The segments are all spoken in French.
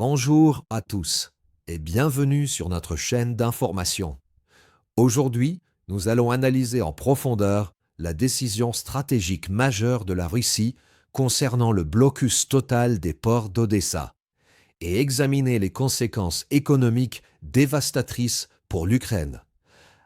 Bonjour à tous et bienvenue sur notre chaîne d'information. Aujourd'hui, nous allons analyser en profondeur la décision stratégique majeure de la Russie concernant le blocus total des ports d'Odessa et examiner les conséquences économiques dévastatrices pour l'Ukraine,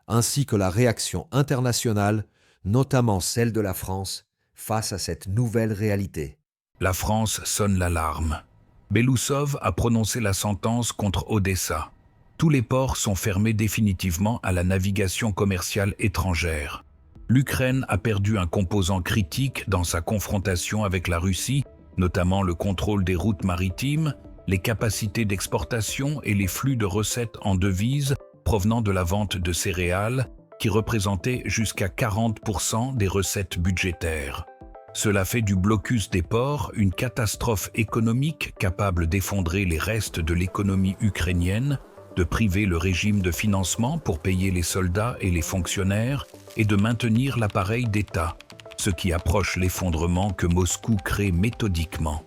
ainsi que la réaction internationale, notamment celle de la France, face à cette nouvelle réalité. La France sonne l'alarme. Belousov a prononcé la sentence contre Odessa. Tous les ports sont fermés définitivement à la navigation commerciale étrangère. L'Ukraine a perdu un composant critique dans sa confrontation avec la Russie, notamment le contrôle des routes maritimes, les capacités d'exportation et les flux de recettes en devises provenant de la vente de céréales, qui représentaient jusqu'à 40% des recettes budgétaires. Cela fait du blocus des ports une catastrophe économique capable d'effondrer les restes de l'économie ukrainienne, de priver le régime de financement pour payer les soldats et les fonctionnaires et de maintenir l'appareil d'État, ce qui approche l'effondrement que Moscou crée méthodiquement.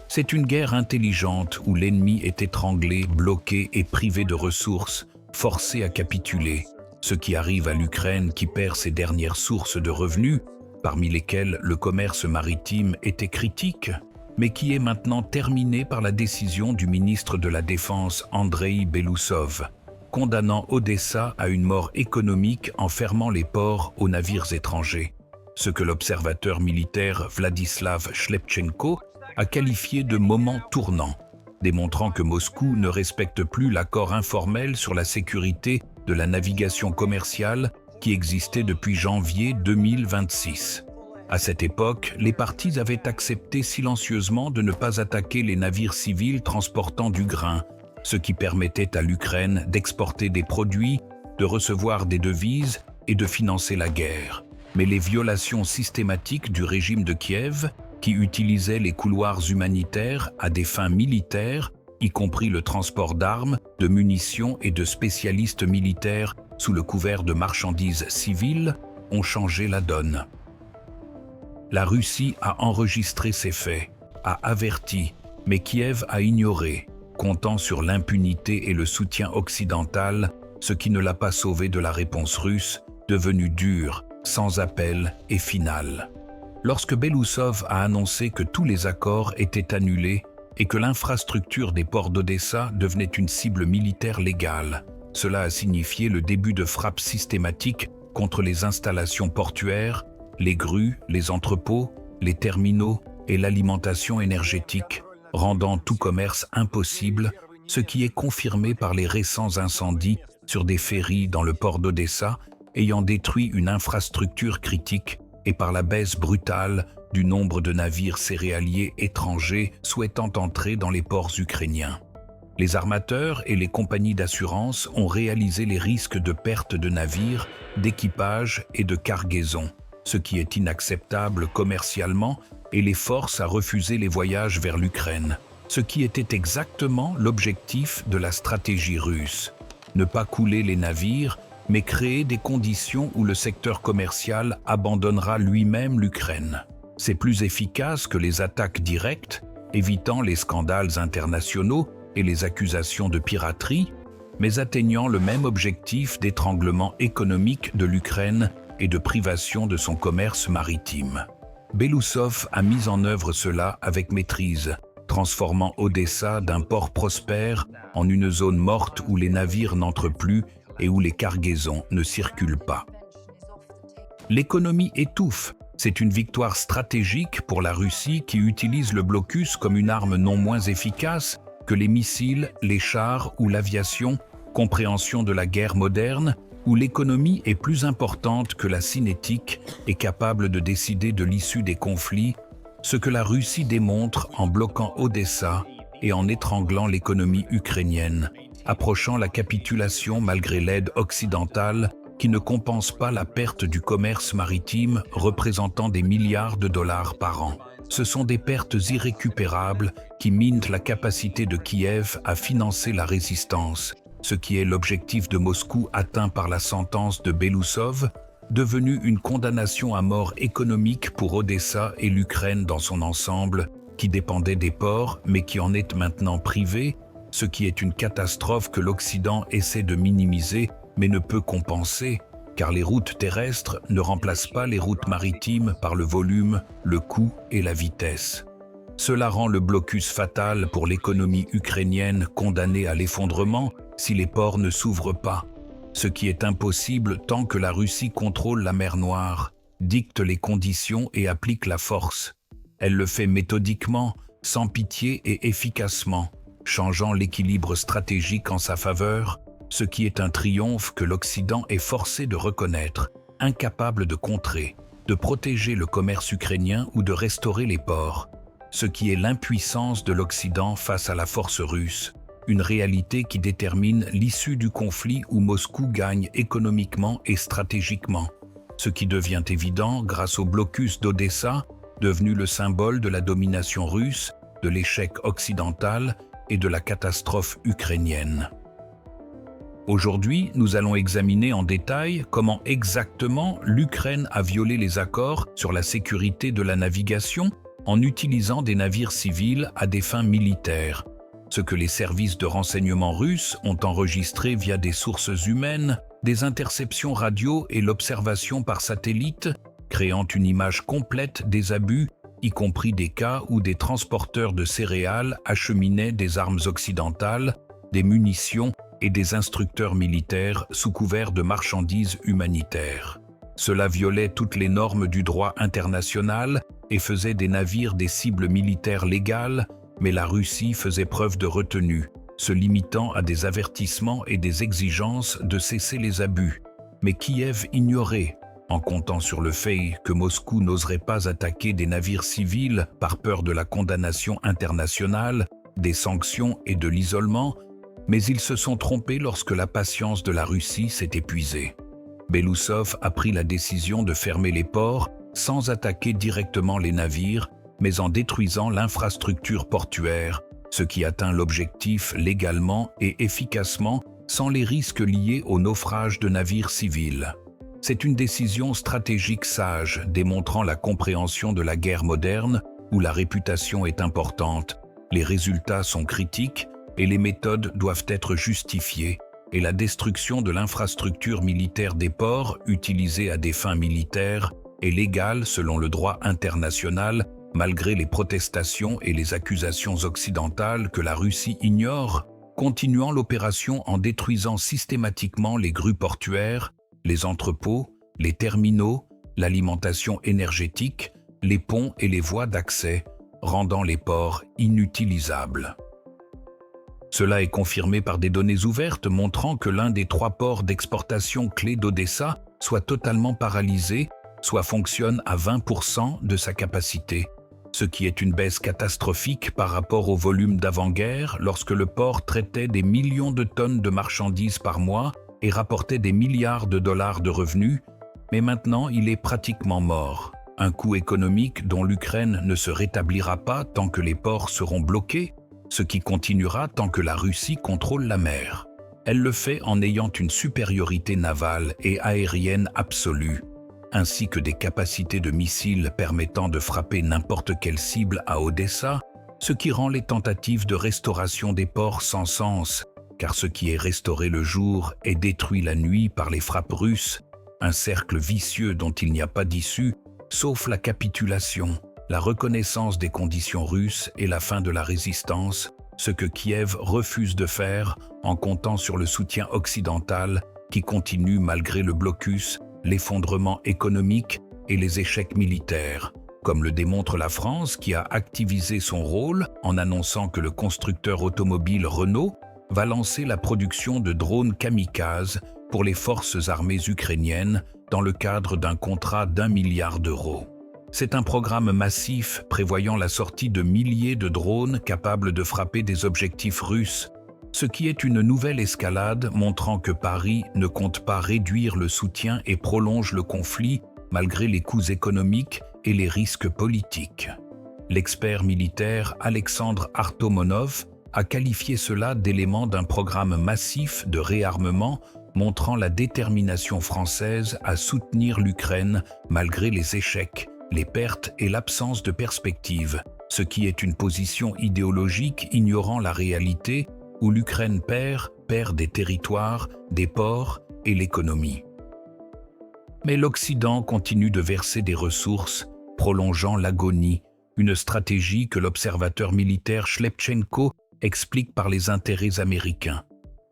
C'est une guerre intelligente où l'ennemi est étranglé, bloqué et privé de ressources, forcé à capituler, ce qui arrive à l'Ukraine qui perd ses dernières sources de revenus, parmi lesquels le commerce maritime était critique, mais qui est maintenant terminé par la décision du ministre de la Défense Andreï Belousov, condamnant Odessa à une mort économique en fermant les ports aux navires étrangers, ce que l'observateur militaire Vladislav Shlepchenko a qualifié de moment tournant, démontrant que Moscou ne respecte plus l'accord informel sur la sécurité de la navigation commerciale qui existait depuis janvier 2026. À cette époque, les parties avaient accepté silencieusement de ne pas attaquer les navires civils transportant du grain, ce qui permettait à l'Ukraine d'exporter des produits, de recevoir des devises et de financer la guerre. Mais les violations systématiques du régime de Kiev, qui utilisait les couloirs humanitaires à des fins militaires, y compris le transport d'armes, de munitions et de spécialistes militaires sous le couvert de marchandises civiles, ont changé la donne. La Russie a enregistré ces faits, a averti, mais Kiev a ignoré, comptant sur l'impunité et le soutien occidental, ce qui ne l'a pas sauvé de la réponse russe, devenue dure, sans appel et finale. Lorsque Belousov a annoncé que tous les accords étaient annulés et que l'infrastructure des ports d'Odessa devenait une cible militaire légale, cela a signifié le début de frappes systématiques contre les installations portuaires, les grues, les entrepôts, les terminaux et l'alimentation énergétique, rendant tout commerce impossible, ce qui est confirmé par les récents incendies sur des ferries dans le port d'Odessa ayant détruit une infrastructure critique et par la baisse brutale du nombre de navires céréaliers étrangers souhaitant entrer dans les ports ukrainiens. Les armateurs et les compagnies d'assurance ont réalisé les risques de perte de navires, d'équipage et de cargaison, ce qui est inacceptable commercialement et les force à refuser les voyages vers l'Ukraine, ce qui était exactement l'objectif de la stratégie russe. Ne pas couler les navires, mais créer des conditions où le secteur commercial abandonnera lui-même l'Ukraine. C'est plus efficace que les attaques directes, évitant les scandales internationaux et les accusations de piraterie, mais atteignant le même objectif d'étranglement économique de l'Ukraine et de privation de son commerce maritime. Belousov a mis en œuvre cela avec maîtrise, transformant Odessa d'un port prospère en une zone morte où les navires n'entrent plus et où les cargaisons ne circulent pas. L'économie étouffe. C'est une victoire stratégique pour la Russie qui utilise le blocus comme une arme non moins efficace que les missiles, les chars ou l'aviation, compréhension de la guerre moderne, où l'économie est plus importante que la cinétique et capable de décider de l'issue des conflits, ce que la Russie démontre en bloquant Odessa et en étranglant l'économie ukrainienne, approchant la capitulation malgré l'aide occidentale qui ne compense pas la perte du commerce maritime représentant des milliards de dollars par an. Ce sont des pertes irrécupérables qui minent la capacité de Kiev à financer la résistance, ce qui est l'objectif de Moscou atteint par la sentence de Belousov, devenue une condamnation à mort économique pour Odessa et l'Ukraine dans son ensemble, qui dépendait des ports mais qui en est maintenant privée, ce qui est une catastrophe que l'Occident essaie de minimiser mais ne peut compenser, car les routes terrestres ne remplacent pas les routes maritimes par le volume, le coût et la vitesse. Cela rend le blocus fatal pour l'économie ukrainienne condamnée à l'effondrement si les ports ne s'ouvrent pas, ce qui est impossible tant que la Russie contrôle la mer Noire, dicte les conditions et applique la force. Elle le fait méthodiquement, sans pitié et efficacement, changeant l'équilibre stratégique en sa faveur, ce qui est un triomphe que l'Occident est forcé de reconnaître, incapable de contrer, de protéger le commerce ukrainien ou de restaurer les ports, ce qui est l'impuissance de l'Occident face à la force russe, une réalité qui détermine l'issue du conflit où Moscou gagne économiquement et stratégiquement, ce qui devient évident grâce au blocus d'Odessa, devenu le symbole de la domination russe, de l'échec occidental et de la catastrophe ukrainienne. Aujourd'hui, nous allons examiner en détail comment exactement l'Ukraine a violé les accords sur la sécurité de la navigation en utilisant des navires civils à des fins militaires, ce que les services de renseignement russes ont enregistré via des sources humaines, des interceptions radio et l'observation par satellite, créant une image complète des abus, y compris des cas où des transporteurs de céréales acheminaient des armes occidentales, des munitions et des instructeurs militaires sous couvert de marchandises humanitaires. Cela violait toutes les normes du droit international et faisait des navires des cibles militaires légales, mais la Russie faisait preuve de retenue, se limitant à des avertissements et des exigences de cesser les abus. Mais Kiev ignorait, en comptant sur le fait que Moscou n'oserait pas attaquer des navires civils par peur de la condamnation internationale, des sanctions et de l'isolement, mais ils se sont trompés lorsque la patience de la Russie s'est épuisée. Belousov a pris la décision de fermer les ports sans attaquer directement les navires, mais en détruisant l'infrastructure portuaire, ce qui atteint l'objectif légalement et efficacement sans les risques liés au naufrage de navires civils. C'est une décision stratégique sage, démontrant la compréhension de la guerre moderne, où la réputation est importante, les résultats sont critiques et les méthodes doivent être justifiées, et la destruction de l'infrastructure militaire des ports utilisée à des fins militaires est légale selon le droit international, malgré les protestations et les accusations occidentales que la Russie ignore, continuant l'opération en détruisant systématiquement les grues portuaires, les entrepôts, les terminaux, l'alimentation énergétique, les ponts et les voies d'accès, rendant les ports inutilisables. Cela est confirmé par des données ouvertes montrant que l'un des 3 ports d'exportation clés d'Odessa soit totalement paralysé, soit fonctionne à 20% de sa capacité, ce qui est une baisse catastrophique par rapport au volume d'avant-guerre lorsque le port traitait des millions de tonnes de marchandises par mois et rapportait des milliards de dollars de revenus, mais maintenant il est pratiquement mort. Un coût économique dont l'Ukraine ne se rétablira pas tant que les ports seront bloqués, ce qui continuera tant que la Russie contrôle la mer. Elle le fait en ayant une supériorité navale et aérienne absolue, ainsi que des capacités de missiles permettant de frapper n'importe quelle cible à Odessa, ce qui rend les tentatives de restauration des ports sans sens, car ce qui est restauré le jour est détruit la nuit par les frappes russes, un cercle vicieux dont il n'y a pas d'issue, sauf la capitulation, la reconnaissance des conditions russes et la fin de la résistance, ce que Kiev refuse de faire en comptant sur le soutien occidental qui continue malgré le blocus, l'effondrement économique et les échecs militaires, comme le démontre la France qui a activisé son rôle en annonçant que le constructeur automobile Renault va lancer la production de drones kamikazes pour les forces armées ukrainiennes dans le cadre d'un contrat d'1 milliard d'euros. C'est un programme massif prévoyant la sortie de milliers de drones capables de frapper des objectifs russes, ce qui est une nouvelle escalade montrant que Paris ne compte pas réduire le soutien et prolonge le conflit malgré les coûts économiques et les risques politiques. L'expert militaire Alexandre Artomonov a qualifié cela d'élément d'un programme massif de réarmement montrant la détermination française à soutenir l'Ukraine malgré les échecs, les pertes et l'absence de perspective, ce qui est une position idéologique ignorant la réalité où l'Ukraine perd des territoires, des ports et l'économie. Mais l'Occident continue de verser des ressources, prolongeant l'agonie, une stratégie que l'observateur militaire Shlepchenko explique par les intérêts américains.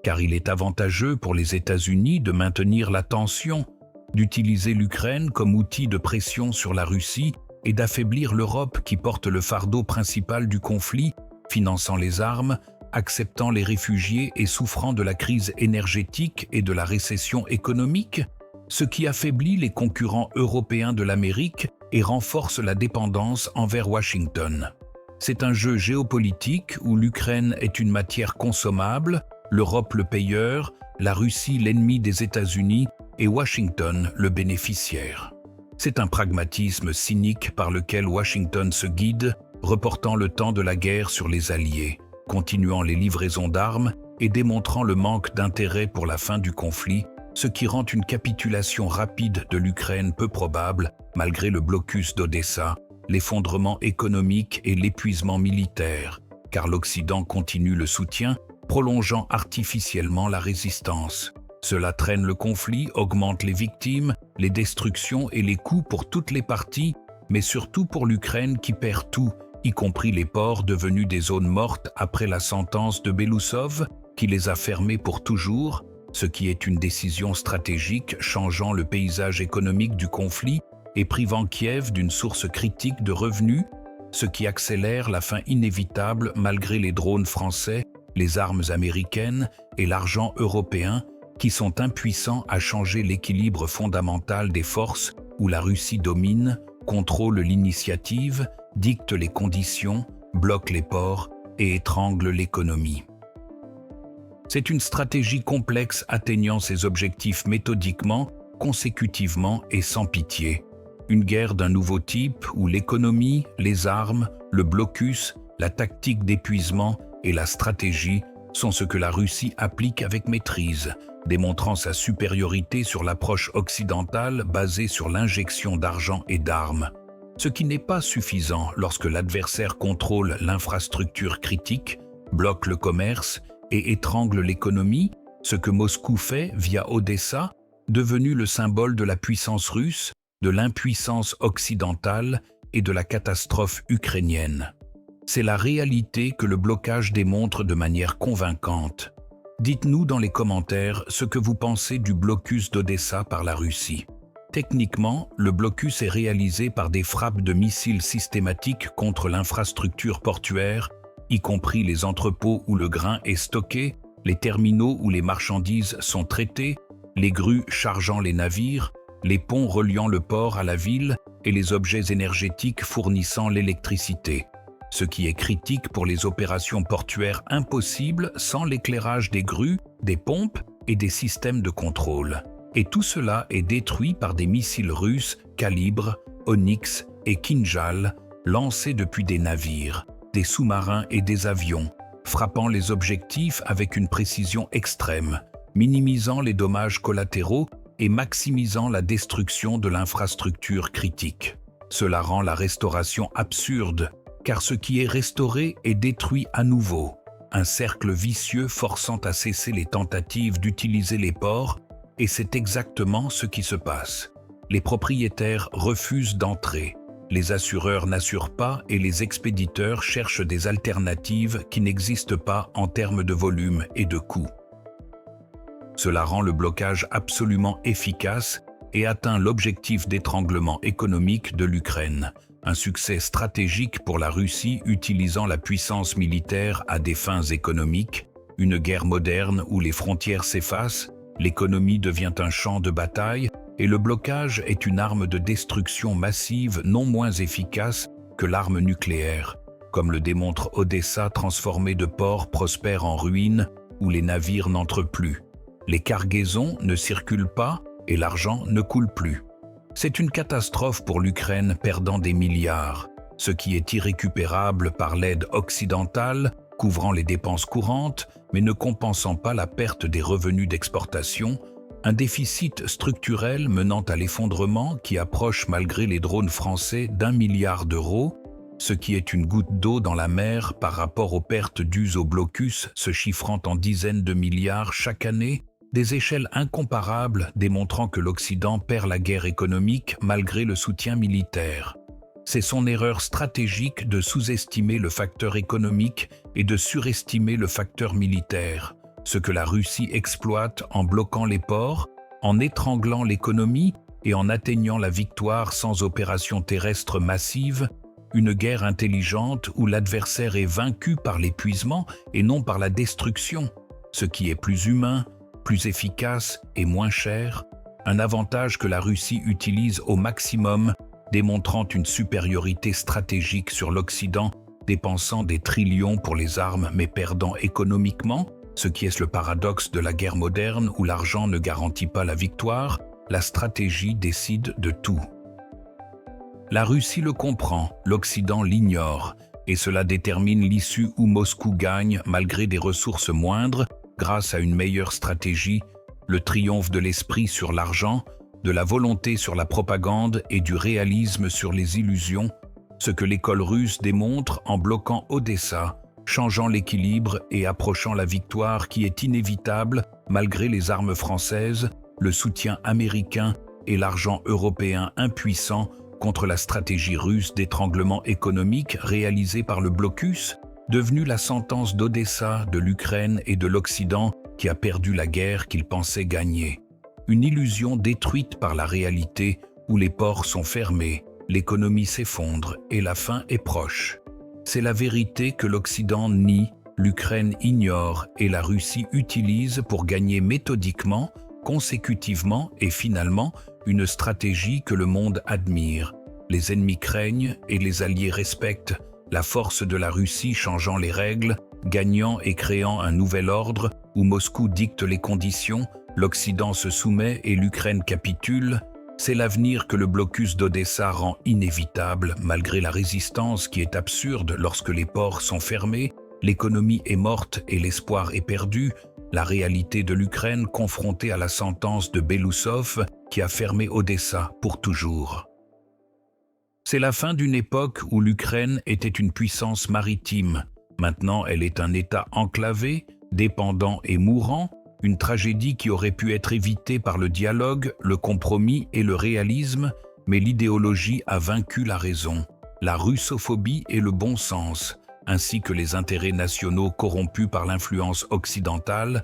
Car il est avantageux pour les États-Unis de maintenir la tension, d'utiliser l'Ukraine comme outil de pression sur la Russie et d'affaiblir l'Europe qui porte le fardeau principal du conflit, finançant les armes, acceptant les réfugiés et souffrant de la crise énergétique et de la récession économique, ce qui affaiblit les concurrents européens de l'Amérique et renforce la dépendance envers Washington. C'est un jeu géopolitique où l'Ukraine est une matière consommable, l'Europe le payeur, la Russie l'ennemi des États-Unis et Washington le bénéficiaire. C'est un pragmatisme cynique par lequel Washington se guide, reportant le temps de la guerre sur les alliés, continuant les livraisons d'armes et démontrant le manque d'intérêt pour la fin du conflit, ce qui rend une capitulation rapide de l'Ukraine peu probable malgré le blocus d'Odessa, l'effondrement économique et l'épuisement militaire, car l'Occident continue le soutien, prolongeant artificiellement la résistance. Cela traîne le conflit, augmente les victimes, les destructions et les coûts pour toutes les parties, mais surtout pour l'Ukraine qui perd tout, y compris les ports devenus des zones mortes après la sentence de Belousov, qui les a fermés pour toujours, ce qui est une décision stratégique changeant le paysage économique du conflit et privant Kiev d'une source critique de revenus, ce qui accélère la fin inévitable malgré les drones français, les armes américaines et l'argent européen qui sont impuissants à changer l'équilibre fondamental des forces où la Russie domine, contrôle l'initiative, dicte les conditions, bloque les ports et étrangle l'économie. C'est une stratégie complexe atteignant ses objectifs méthodiquement, consécutivement et sans pitié. Une guerre d'un nouveau type où l'économie, les armes, le blocus, la tactique d'épuisement et la stratégie sont ce que la Russie applique avec maîtrise, démontrant sa supériorité sur l'approche occidentale basée sur l'injection d'argent et d'armes. Ce qui n'est pas suffisant lorsque l'adversaire contrôle l'infrastructure critique, bloque le commerce et étrangle l'économie, ce que Moscou fait via Odessa, devenu le symbole de la puissance russe, de l'impuissance occidentale et de la catastrophe ukrainienne. C'est la réalité que le blocage démontre de manière convaincante. Dites-nous dans les commentaires ce que vous pensez du blocus d'Odessa par la Russie. Techniquement, le blocus est réalisé par des frappes de missiles systématiques contre l'infrastructure portuaire, y compris les entrepôts où le grain est stocké, les terminaux où les marchandises sont traitées, les grues chargeant les navires, les ponts reliant le port à la ville et les objets énergétiques fournissant l'électricité. Ce qui est critique pour les opérations portuaires impossibles sans l'éclairage des grues, des pompes et des systèmes de contrôle. Et tout cela est détruit par des missiles russes Calibre, Onyx et Kinjal lancés depuis des navires, des sous-marins et des avions, frappant les objectifs avec une précision extrême, minimisant les dommages collatéraux et maximisant la destruction de l'infrastructure critique. Cela rend la restauration absurde, car ce qui est restauré est détruit à nouveau, un cercle vicieux forçant à cesser les tentatives d'utiliser les ports, et c'est exactement ce qui se passe. Les propriétaires refusent d'entrer, les assureurs n'assurent pas et les expéditeurs cherchent des alternatives qui n'existent pas en termes de volume et de coût. Cela rend le blocage absolument efficace et atteint l'objectif d'étranglement économique de l'Ukraine, un succès stratégique pour la Russie utilisant la puissance militaire à des fins économiques, une guerre moderne où les frontières s'effacent, l'économie devient un champ de bataille et le blocage est une arme de destruction massive non moins efficace que l'arme nucléaire, comme le démontre Odessa transformé de port prospère en ruine où les navires n'entrent plus. Les cargaisons ne circulent pas et l'argent ne coule plus. C'est une catastrophe pour l'Ukraine perdant des milliards, ce qui est irrécupérable par l'aide occidentale, couvrant les dépenses courantes, mais ne compensant pas la perte des revenus d'exportation, un déficit structurel menant à l'effondrement qui approche malgré les drones français d'1 milliard d'euros, ce qui est une goutte d'eau dans la mer par rapport aux pertes dues au blocus se chiffrant en dizaines de milliards chaque année, des échelles incomparables démontrant que l'Occident perd la guerre économique malgré le soutien militaire. C'est son erreur stratégique de sous-estimer le facteur économique et de surestimer le facteur militaire, ce que la Russie exploite en bloquant les ports, en étranglant l'économie et en atteignant la victoire sans opération terrestre massive, une guerre intelligente où l'adversaire est vaincu par l'épuisement et non par la destruction, ce qui est plus humain, plus efficace et moins cher, un avantage que la Russie utilise au maximum, démontrant une supériorité stratégique sur l'Occident, dépensant des trillions pour les armes mais perdant économiquement, ce qui est le paradoxe de la guerre moderne où l'argent ne garantit pas la victoire, la stratégie décide de tout. La Russie le comprend, l'Occident l'ignore, et cela détermine l'issue où Moscou gagne malgré des ressources moindres, grâce à une meilleure stratégie, le triomphe de l'esprit sur l'argent, de la volonté sur la propagande et du réalisme sur les illusions, ce que l'école russe démontre en bloquant Odessa, changeant l'équilibre et approchant la victoire qui est inévitable malgré les armes françaises, le soutien américain et l'argent européen impuissant contre la stratégie russe d'étranglement économique réalisée par le blocus, devenue la sentence d'Odessa, de l'Ukraine et de l'Occident qui a perdu la guerre qu'il pensait gagner. Une illusion détruite par la réalité où les ports sont fermés, l'économie s'effondre et la fin est proche. C'est la vérité que l'Occident nie, l'Ukraine ignore et la Russie utilise pour gagner méthodiquement, consécutivement et finalement une stratégie que le monde admire. Les ennemis craignent et les alliés respectent, la force de la Russie changeant les règles, gagnant et créant un nouvel ordre où Moscou dicte les conditions, l'Occident se soumet et l'Ukraine capitule. C'est l'avenir que le blocus d'Odessa rend inévitable malgré la résistance qui est absurde lorsque les ports sont fermés, l'économie est morte et l'espoir est perdu, la réalité de l'Ukraine confrontée à la sentence de Belousov qui a fermé Odessa pour toujours. C'est la fin d'une époque où l'Ukraine était une puissance maritime. Maintenant, elle est un État enclavé, dépendant et mourant, une tragédie qui aurait pu être évitée par le dialogue, le compromis et le réalisme, mais l'idéologie a vaincu la raison, la russophobie et le bon sens, ainsi que les intérêts nationaux corrompus par l'influence occidentale,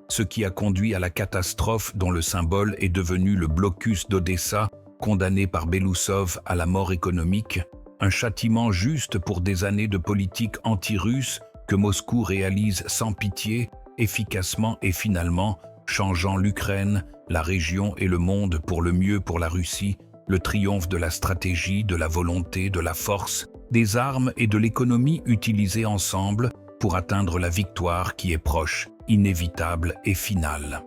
ce qui a conduit à la catastrophe dont le symbole est devenu le blocus d'Odessa, condamné par Belousov à la mort économique, un châtiment juste pour des années de politique anti-russe que Moscou réalise sans pitié, efficacement et finalement, changeant l'Ukraine, la région et le monde pour le mieux pour la Russie, le triomphe de la stratégie, de la volonté, de la force, des armes et de l'économie utilisées ensemble pour atteindre la victoire qui est proche, inévitable et finale.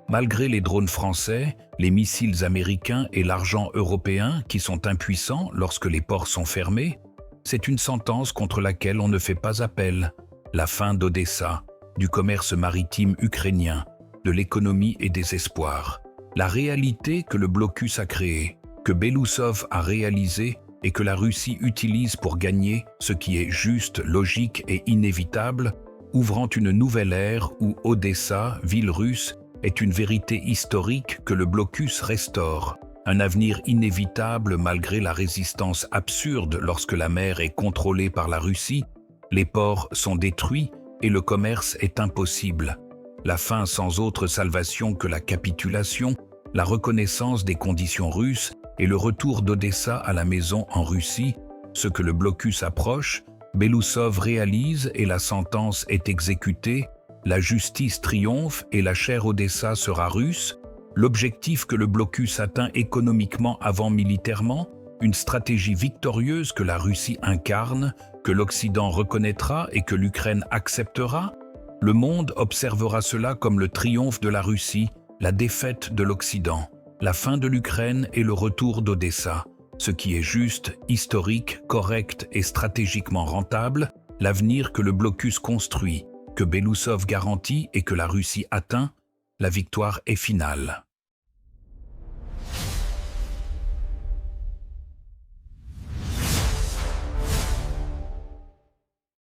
Malgré les drones français, les missiles américains et l'argent européen qui sont impuissants lorsque les ports sont fermés, c'est une sentence contre laquelle on ne fait pas appel. La fin d'Odessa, du commerce maritime ukrainien, de l'économie et des espoirs. La réalité que le blocus a créée, que Belousov a réalisée et que la Russie utilise pour gagner ce qui est juste, logique et inévitable, ouvrant une nouvelle ère où Odessa, ville russe, est une vérité historique que le blocus restaure. Un avenir inévitable malgré la résistance absurde lorsque la mer est contrôlée par la Russie, les ports sont détruits et le commerce est impossible. La fin sans autre salvation que la capitulation, la reconnaissance des conditions russes et le retour d'Odessa à la maison en Russie, ce que le blocus approche, Belousov réalise et la sentence est exécutée, la justice triomphe et la chère Odessa sera russe, l'objectif que le blocus atteint économiquement avant militairement, une stratégie victorieuse que la Russie incarne, que l'Occident reconnaîtra et que l'Ukraine acceptera, le monde observera cela comme le triomphe de la Russie, la défaite de l'Occident, la fin de l'Ukraine et le retour d'Odessa, ce qui est juste, historique, correct et stratégiquement rentable, l'avenir que le blocus construit, que Belousov garantit et que la Russie atteint, la victoire est finale.